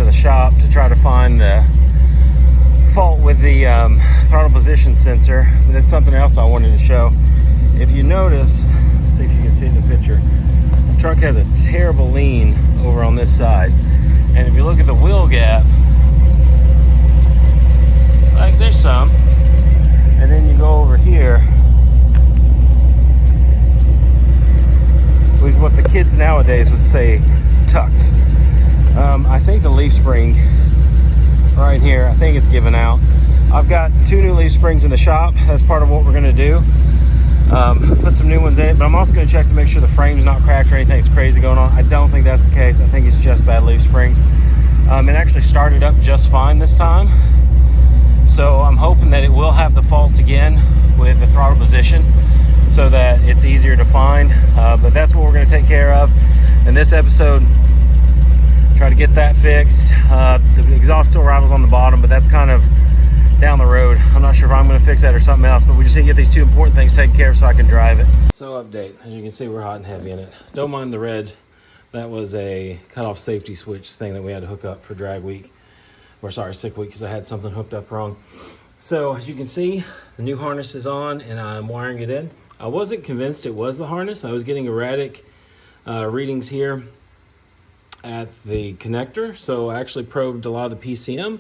the shop to try to find the fault with the throttle position sensor. And there's something else I wanted to show. If you notice, let's see if you can see in the picture, the truck has a terrible lean over on this side. And if you look at the wheel gap, like there's some, and then you go over here with what the kids nowadays would say tucked. I think the leaf spring right here, I think it's given out. I've got 2 new leaf springs in the shop. That's part of what we're going to do. Put some new ones in it, but I'm also going to check to make sure the frame's not cracked or anything's crazy going on. I don't think that's the case. I think it's just bad leaf springs. It actually started up just fine this time, so I'm hoping that it will have the fault again with the throttle position so that it's easier to find. But that's what we're going to take care of in this episode. Try to get that fixed. The exhaust still rattles on the bottom, but that's kind of down the road. I'm not sure if I'm going to fix that or something else, but we just need to get these 2 important things taken care of so I can drive it. So update, as you can see, we're hot and heavy in it. Don't mind the red. That was a cutoff safety switch thing that we had to hook up for drag week, or sorry, sick week, because I had something hooked up wrong. So as you can see, the new harness is on and I'm wiring it in. I wasn't convinced it was the harness. I was getting erratic readings here at the connector, so I actually probed a lot of the PCM.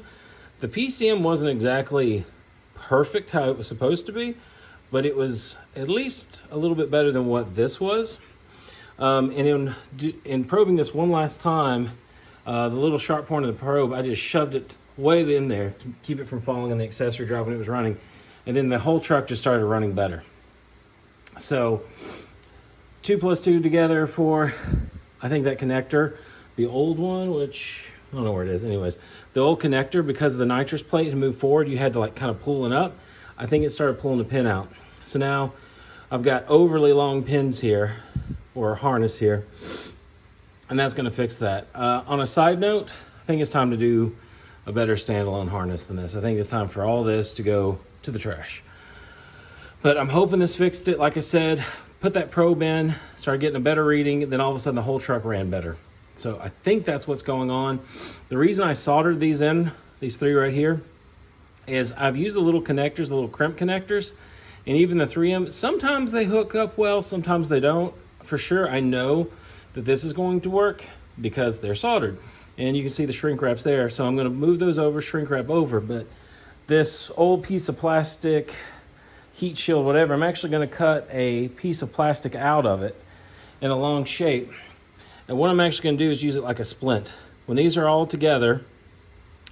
The PCM wasn't exactly perfect how it was supposed to be, but it was at least a little bit better than what this was. And in probing this one last time, the little sharp point of the probe, I just shoved it way in there to keep it from falling on the accessory drive when it was running, and then the whole truck just started running better. So 2 + 2 together for, I think, that connector. The old one, which I don't know where it is. Anyways, the old connector, because of the nitrous plate to move forward, you had to like kind of pull it up. I think it started pulling the pin out. So now I've got overly long pins here, or harness here, and that's going to fix that. On a side note, I think it's time to do a better standalone harness than this. I think it's time for all this to go to the trash. But I'm hoping this fixed it. Like I said, put that probe in, started getting a better reading, and then all of a sudden the whole truck ran better. So I think that's what's going on. The reason I soldered these in, these 3 right here, is I've used the little connectors, the little crimp connectors, and even the 3M. Sometimes they hook up well, sometimes they don't. For sure, I know that this is going to work because they're soldered. And you can see the shrink wraps there. So I'm going to move those over, shrink wrap over. But this old piece of plastic, heat shield, whatever, I'm actually going to cut a piece of plastic out of it in a long shape. And what I'm actually going to do is use it like a splint. When these are all together,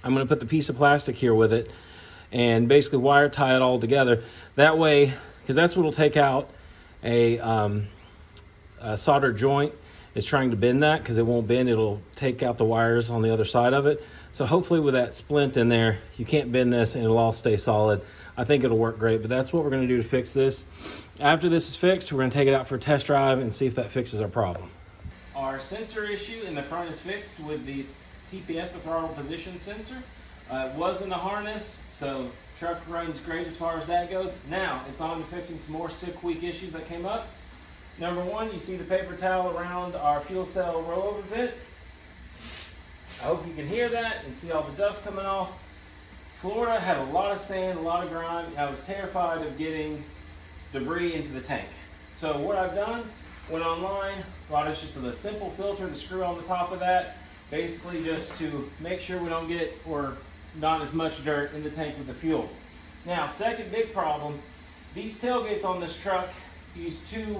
I'm going to put the piece of plastic here with it and basically wire tie it all together. That way, because that's what will take out a solder joint, is trying to bend that, because it won't bend. It'll take out the wires on the other side of it. So hopefully with that splint in there, you can't bend this and it'll all stay solid. I think it'll work great, but that's what we're going to do to fix this. After this is fixed, we're going to take it out for a test drive and see if that fixes our problem. Our sensor issue in the front is fixed with the TPS, the throttle position sensor. It was in the harness, so truck runs great as far as that goes. Now it's on to fixing some more sick week issues that came up. Number 1, you see the paper towel around our fuel cell rollover vent. I hope you can hear that and see all the dust coming off. Florida had a lot of sand, a lot of grime. I was terrified of getting debris into the tank. So what I've done, went online, bought us just a simple filter to screw on the top of that, basically just to make sure we don't get or not as much dirt in the tank with the fuel. Now, second big problem, these tailgates on this truck use 2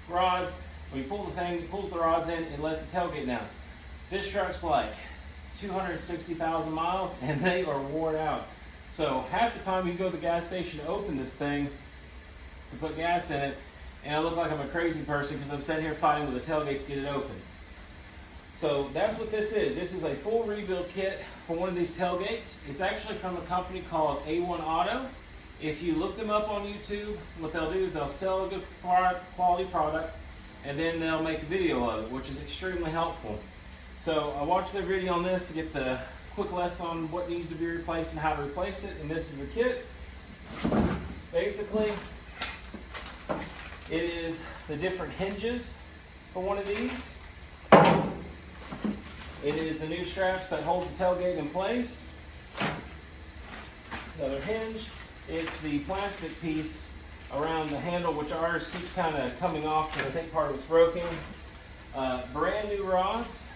rods. When you pull the thing, it pulls the rods in and lets the tailgate down. This truck's like 260,000 miles and they are worn out. So half the time you go to the gas station to open this thing to put gas in it, and I look like I'm a crazy person because I'm sitting here fighting with a tailgate to get it open. So that's what this is. This is a full rebuild kit for one of these tailgates. It's actually from a company called A1 Auto. If you look them up on YouTube, what they'll do is they'll sell a good quality product and then they'll make a video of it, which is extremely helpful. So I watched their video on this to get the quick lesson on what needs to be replaced and how to replace it, and this is the kit. Basically, it is the different hinges for one of these. It is the new straps that hold the tailgate in place. Another hinge. It's the plastic piece around the handle, which ours keeps kind of coming off because I think part of it's broken. Brand new rods.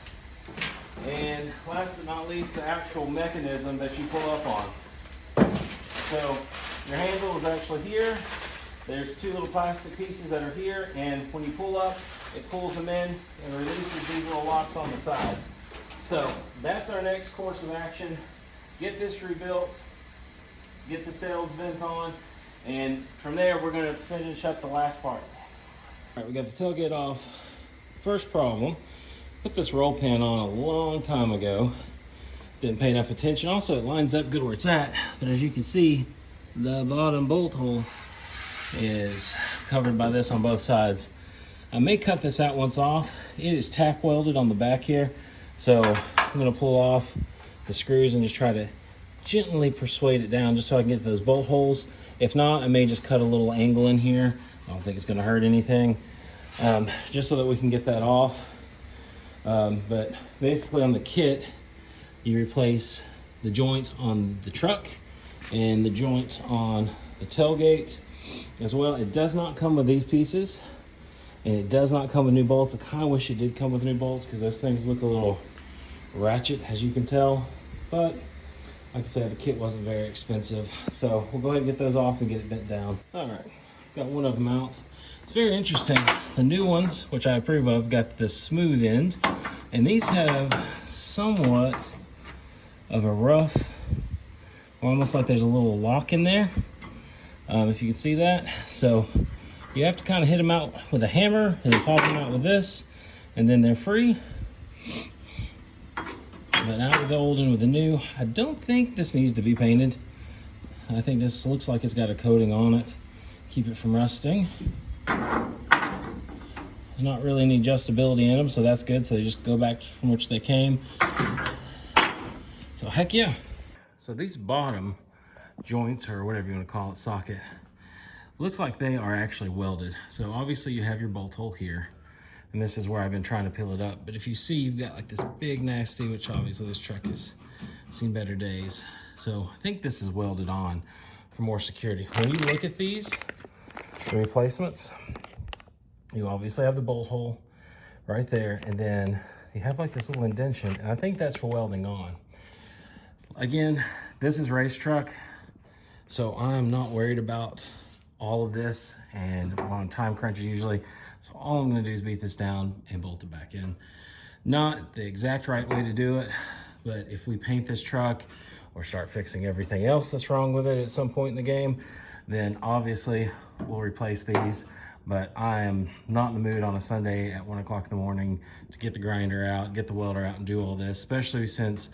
And last but not least, the actual mechanism that you pull up on. So your handle is actually here. There's two little plastic pieces that are here, and when you pull up, it pulls them in and releases these little locks on the side. So that's our next course of action. Get this rebuilt, get the sails vent on, and from there we're going to finish up the last part. All right, we got the tailgate off. First problem, put this roll pan on a long time ago. Didn't pay enough attention. Also, it lines up good where it's at, but as you can see, the bottom bolt hole is covered by this on both sides. I may cut this out once off. It is tack welded on the back here, so I'm going to pull off the screws and just try to gently persuade it down just so I can get to those bolt holes. If not, I may just cut a little angle in here. I don't think it's going to hurt anything, just so that we can get that off. But basically on the kit, you replace the joint on the truck and the joint on the tailgate as well. It does not come with these pieces, and it does not come with new bolts. I kind of wish it did come with new bolts because those things look a little ratchet, as you can tell. But like I said, the kit wasn't very expensive, so we'll go ahead and get those off and get it bent down. All right, got one of them out. It's very interesting. The new ones, which I approve of, got the smooth end, and these have somewhat of a rough, almost like there's a little lock in there, if you can see that. So you have to kind of hit them out with a hammer and then pop them out with this, and then they're free. But out with the old and with the new. I don't think this needs to be painted. I think this looks like it's got a coating on it. Keep it from rusting. There's not really any adjustability in them, so that's good. So they just go back from which they came. So heck yeah. So these bottom joints, or whatever you want to call it, socket, looks like they are actually welded. So obviously you have your bolt hole here, and this is where I've been trying to peel it up. But if you see, you've got like this big nasty, which obviously this truck has seen better days. So I think this is welded on for more security. When you look at these, the replacements, you obviously have the bolt hole right there, and then you have like this little indentation, and I think that's for welding on. Again, this is race truck, so I'm not worried about all of this, and we're on time crunches usually. So all I'm gonna do is beat this down and bolt it back in. Not the exact right way to do it, but if we paint this truck or start fixing everything else that's wrong with it at some point in the game, then obviously we'll replace these. But I am not in the mood on a Sunday at 1 o'clock in the morning to get the grinder out, get the welder out, and do all this, especially since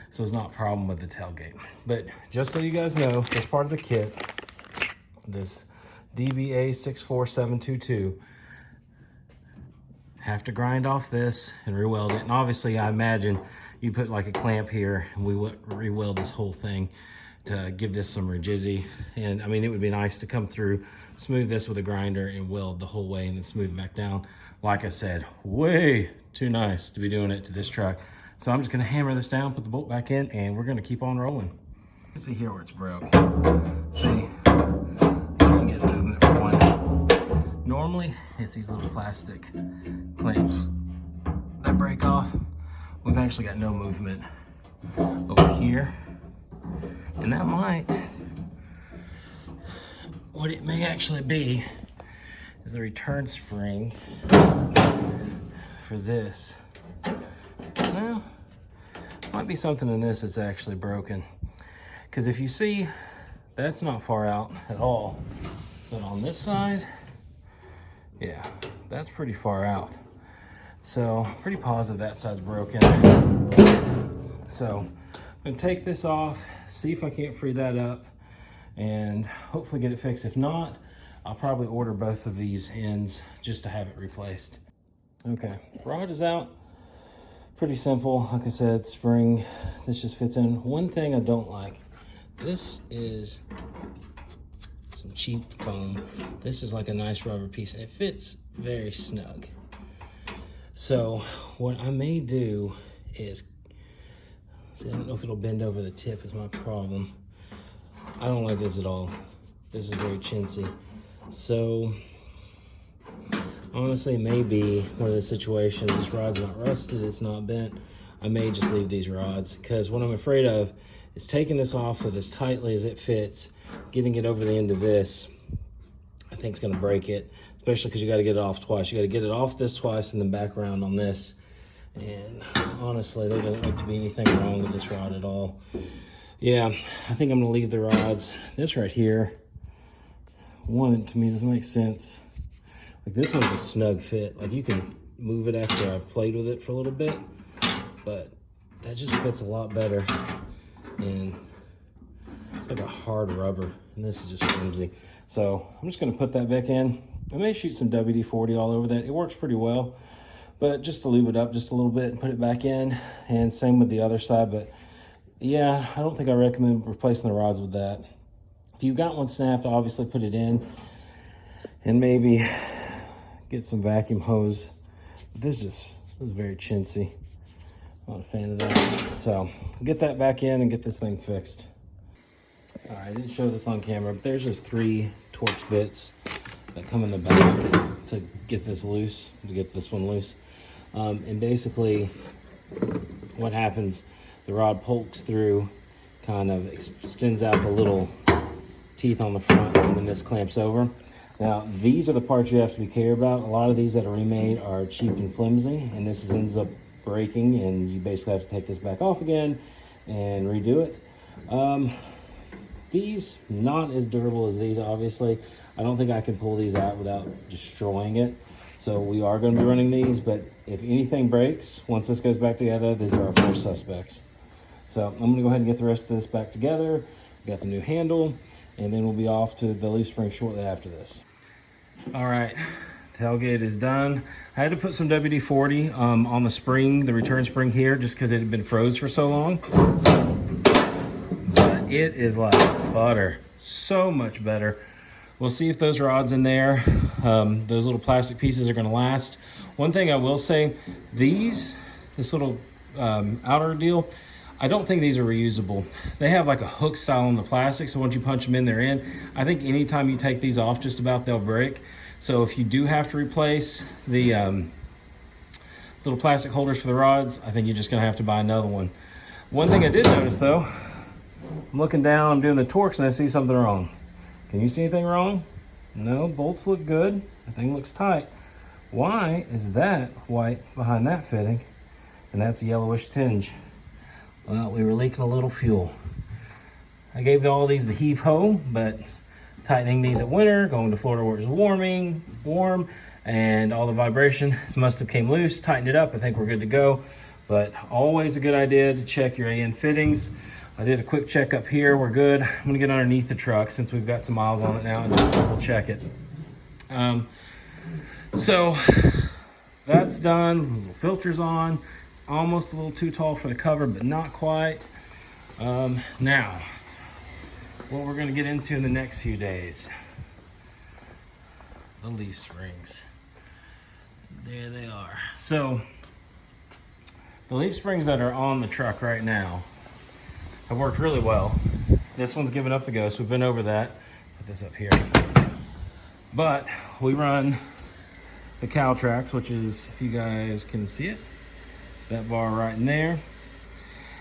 this is not a problem with the tailgate. But just so you guys know, this part of the kit, this DBA 64722, have to grind off this and re-weld it. And obviously I imagine you put like a clamp here and we would re-weld this whole thing to give this some rigidity. And I mean, it would be nice to come through, smooth this with a grinder and weld the whole way and then smooth it back down. Like I said, way too nice to be doing it to this truck. So I'm just gonna hammer this down, put the bolt back in, and we're gonna keep on rolling. Let's see here where it's broke. See, you can get movement for one. Normally, it's these little plastic clamps that break off. We've actually got no movement over here. And that might, what it may actually be is the return spring for this. Well, might be something in this that's actually broken. Because if you see, that's not far out at all. But on this side, yeah, that's pretty far out. So, pretty positive that side's broken. So, I'm gonna take this off, see if I can't free that up, and hopefully get it fixed. If not, I'll probably order both of these ends just to have it replaced. Okay, rod is out. Pretty simple. Like I said, spring, this just fits in. One thing I don't like, this is some cheap foam. This is like a nice rubber piece, and it fits very snug. So what I may do is, see, I don't know if it'll bend over the tip is my problem. I don't like this at all. This is very chintzy. So honestly, maybe one of the situations, this rod's not rusted, it's not bent, I may just leave these rods, because what I'm afraid of is taking this off with as tightly as it fits, getting it over the end of this, I think it's gonna break it, especially because you gotta get it off twice. You gotta get it off this twice and then back around on this. And honestly, there doesn't look to be anything wrong with this rod at all. Yeah, I think I'm gonna leave the rods. This right here, one, to me doesn't make sense. Like this one's a snug fit. Like you can move it after I've played with it for a little bit, but that just fits a lot better. And it's like a hard rubber, and this is just flimsy. So I'm just gonna put that back in. I may shoot some WD-40 all over that. It works pretty well, but just to lube it up just a little bit and put it back in. And same with the other side, but yeah, I don't think I recommend replacing the rods with that. If you've got one snapped, obviously put it in and maybe get some vacuum hose. But this is very chintzy. Not a fan of that. So get that back in and get this thing fixed. All right, I didn't show this on camera, but there's just 3 Torx bits that come in the back to get this loose, to get this one loose. And basically what happens, the rod pokes through, kind of extends out the little teeth on the front, and then this clamps over. Now, these are the parts you have to be careful about. A lot of these that are remade are cheap and flimsy, and this ends up breaking, and you basically have to take this back off again and redo it. These, not as durable as these, obviously. I don't think I can pull these out without destroying it. So we are going to be running these, but if anything breaks, once this goes back together, these are our first suspects. So I'm going to go ahead and get the rest of this back together. We got the new handle, and then we'll be off to the leaf spring shortly after this. All right, tailgate is done. I had to put some WD-40 on the spring, the return spring here, just because it had been froze for so long. But it is like butter, so much better. We'll see if those rods in there, those little plastic pieces are gonna last. One thing I will say, this little outer deal, I don't think these are reusable. They have like a hook style on the plastic, so once you punch them in, they're in. I think anytime you take these off, just about they'll break. So if you do have to replace the little plastic holders for the rods, I think you're just gonna have to buy another one. One thing I did notice though, I'm looking down, I'm doing the Torx, and I see something wrong. Can you see anything wrong? No, bolts look good. The thing looks tight. Why is that white behind that fitting? And that's a yellowish tinge. Well, we were leaking a little fuel. I gave all these the heave ho, but tightening these at winter, going to Florida where it's warm, and all the vibration must have came loose, tightened it up. I think we're good to go. But always a good idea to check your AN fittings. I did a quick check up here, we're good. I'm gonna get underneath the truck since we've got some miles on it now and just double check it. So that's done, little filters on. It's almost a little too tall for the cover, but not quite. Now, what we're gonna get into in the next few days, the leaf springs. There they are. So the leaf springs that are on the truck right now have worked really well. This one's given up the ghost. We've been over that. Put this up here. But we run the cal-tracs, which is, if you guys can see it, that bar right in there.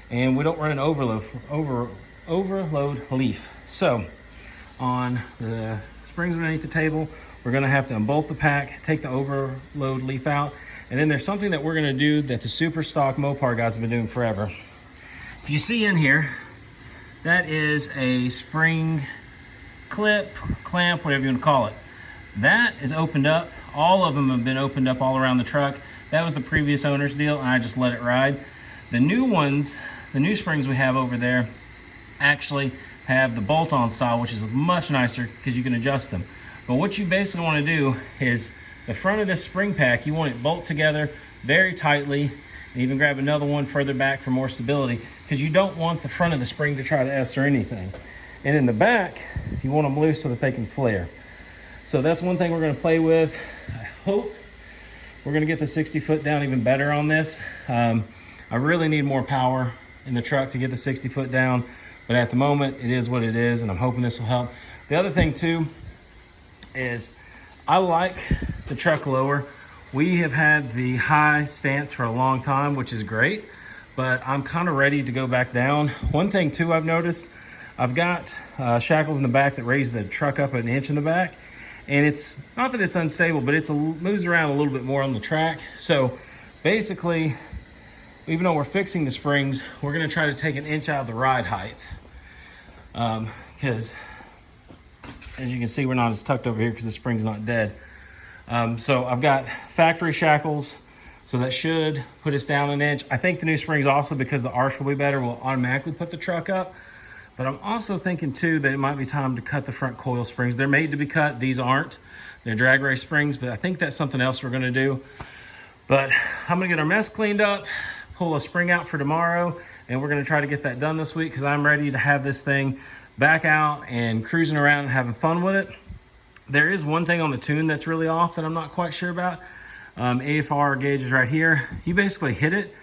And we don't run an overload leaf. So on the springs underneath the table, we're gonna have to unbolt the pack, take the overload leaf out, and then there's something that we're gonna do that the super stock Mopar guys have been doing forever. If you see in here, that is a spring clip, clamp, whatever you want to call it. That is opened up. All of them have been opened up all around the truck. That was the previous owner's deal, and I just let it ride. The new ones, the new springs we have over there, actually have the bolt-on style, which is much nicer because you can adjust them. But what you basically want to do is the front of this spring pack, you want it bolt together very tightly, and even grab another one further back for more stability, because you don't want the front of the spring to try to S or anything. And in the back, you want them loose so that they can flare. So that's one thing we're going to play with. I hope we're going to get the 60 foot down even better on this. I really need more power in the truck to get the 60 foot down, but at the moment it is what it is, and I'm hoping this will help. The other thing too is I like the truck lower. We have had the high stance for a long time, which is great, but I'm kind of ready to go back down. One thing too I've noticed, I've got shackles in the back that raise the truck up an inch in the back, and it's not that it's unstable, but it moves around a little bit more on the track. So basically, even though we're fixing the springs, we're gonna try to take an inch out of the ride height. Because as you can see, we're not as tucked over here because the spring's not dead. So I've got factory shackles, so that should put us down an inch. I think the new springs also, because the arch will be better, will automatically put the truck up. But I'm also thinking too that it might be time to cut the front coil springs. They're made to be cut, these aren't. They're drag race springs, but I think that's something else we're gonna do. But I'm gonna get our mess cleaned up, pull a spring out for tomorrow, and we're gonna try to get that done this week because I'm ready to have this thing back out and cruising around and having fun with it. There is one thing on the tune that's really off that I'm not quite sure about. AFR gauge is right here. You basically hit it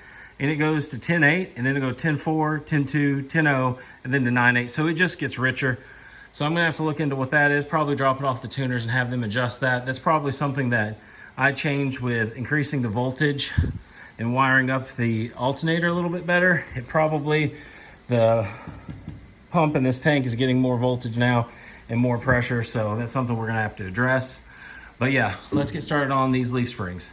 and it goes to 10.8, and then it goes 10.4, 10.2, 10.0, and then to 9.8. So it just gets richer. So I'm gonna have to look into what that is, probably drop it off the tuners and have them adjust that. That's probably something that I change with increasing the voltage and wiring up the alternator a little bit better. It probably, the pump in this tank is getting more voltage now and more pressure, so that's something we're gonna have to address. But yeah, let's get started on these leaf springs.